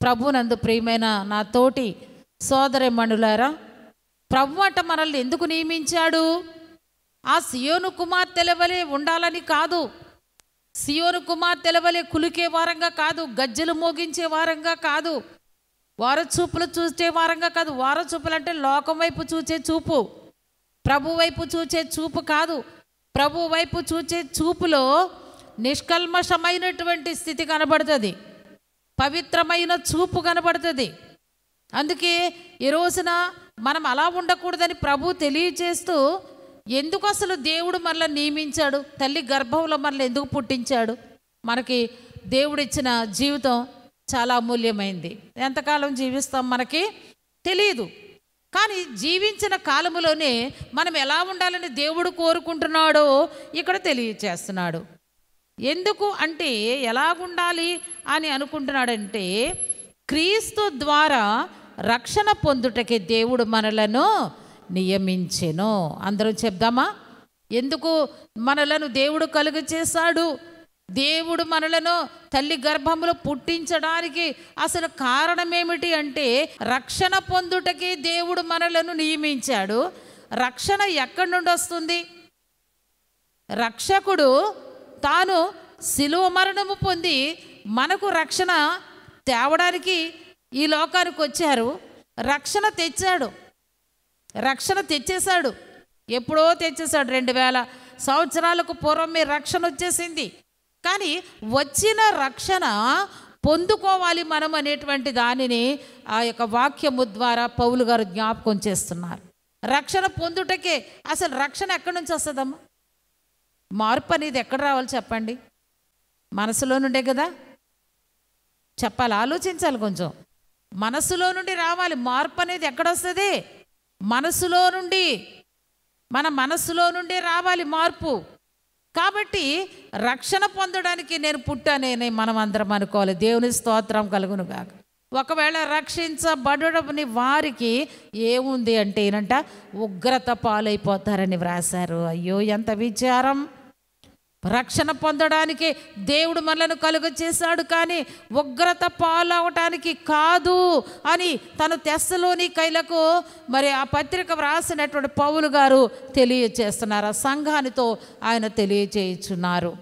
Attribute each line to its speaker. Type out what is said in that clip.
Speaker 1: ప్రభునందు ప్రియమైన నా తోటి సోదరీమణులారా, ప్రభు అట మనల్ని ఎందుకు నియమించాడు? ఆ సియోను కుమార్తెల వలె ఉండాలని కాదు, సియోను కుమార్తెల వలె కులికే వారంగా కాదు, గజ్జెలు మోగించే వారంగా కాదు, వారచూపులు చూసే వారంగా కాదు. వారచూపులు అంటే లోకం వైపు చూచే చూపు, ప్రభు వైపు చూచే చూపు కాదు. ప్రభు వైపు చూచే చూపులో నిష్కల్మషమైనటువంటి స్థితి కనబడుతుంది, పవిత్రమైన చూపు కనబడుతుంది. అందుకే ఈ రోజున మనం అలా ఉండకూడదని ప్రభు తెలియజేస్తూ, ఎందుకు అసలు దేవుడు మనల్ని నియమించాడు, తల్లి గర్భంలో మనల్ని ఎందుకు పుట్టించాడు? మనకి దేవుడిచ్చిన జీవితం చాలా అమూల్యమైంది. ఎంతకాలం జీవిస్తాం మనకి తెలియదు, కానీ జీవించిన కాలములోనే మనం ఎలా ఉండాలని దేవుడు కోరుకుంటున్నాడో ఇక్కడ తెలియచేస్తున్నాడు. ఎందుకు అంటే ఎలాగుండాలి అని అనుకుంటున్నాడంటే, క్రీస్తు ద్వారా రక్షణ పొందుటకి దేవుడు మనలను నియమించెను. అందరం చెప్దామా? ఎందుకు మనలను దేవుడు కలుగ చేశాడు? దేవుడు మనలను తల్లి గర్భంలో పుట్టించడానికి అసలు కారణం ఏమిటి అంటే, రక్షణ పొందుటకి దేవుడు మనలను నియమించాడు. రక్షణ ఎక్కడి నుండి వస్తుంది? రక్షకుడు తాను శిలువ మరణము పొంది మనకు రక్షణ తేవడానికి ఈ లోకానికి వచ్చారు. రక్షణ తెచ్చాడు, రక్షణ తెచ్చేశాడు. ఎప్పుడో తెచ్చేశాడు. 2000 సంవత్సరాలకు పూర్వమే రక్షణ వచ్చేసింది. కానీ వచ్చిన రక్షణ పొందుకోవాలి మనం అనేటువంటి దానిని ఆ యొక్క వాక్యము ద్వారా పౌలు గారు జ్ఞాపకం చేస్తున్నారు. రక్షణ పొందుటకే అసలు రక్షణ ఎక్కడి నుంచి వస్తుందమ్మా? మార్పు అనేది ఎక్కడ రావాలి చెప్పండి? మనసులో నుండే కదా చెప్పాలి, ఆలోచించాలి కొంచెం. మనసులో నుండి రావాలి. మార్పు అనేది ఎక్కడొస్తుంది? మనసులో నుండి, మన మనసులో నుండి రావాలి మార్పు. కాబట్టి రక్షణ పొందడానికి నేను పుట్టానని మనం అందరం అనుకోవాలి. దేవుని స్తోత్రం కలుగును గాక. ఒకవేళ రక్షించబడని వారికి ఏముంది అంటే ఏనంట, ఉగ్రత పాలైపోతారని వ్రాశారు. అయ్యో ఎంత విచారం! రక్షణ పొందడానికి దేవుడు మనలను కలుగ చేశాడు, కానీ ఉగ్రత పాలవటానికి కాదు అని తను తెస్సలోనికైలకు మరి ఆ పత్రిక వ్రాసినటువంటి పౌలు గారు తెలియచేస్తున్నారు. ఆ సంఘానితో ఆయన తెలియచేయుచున్నారు.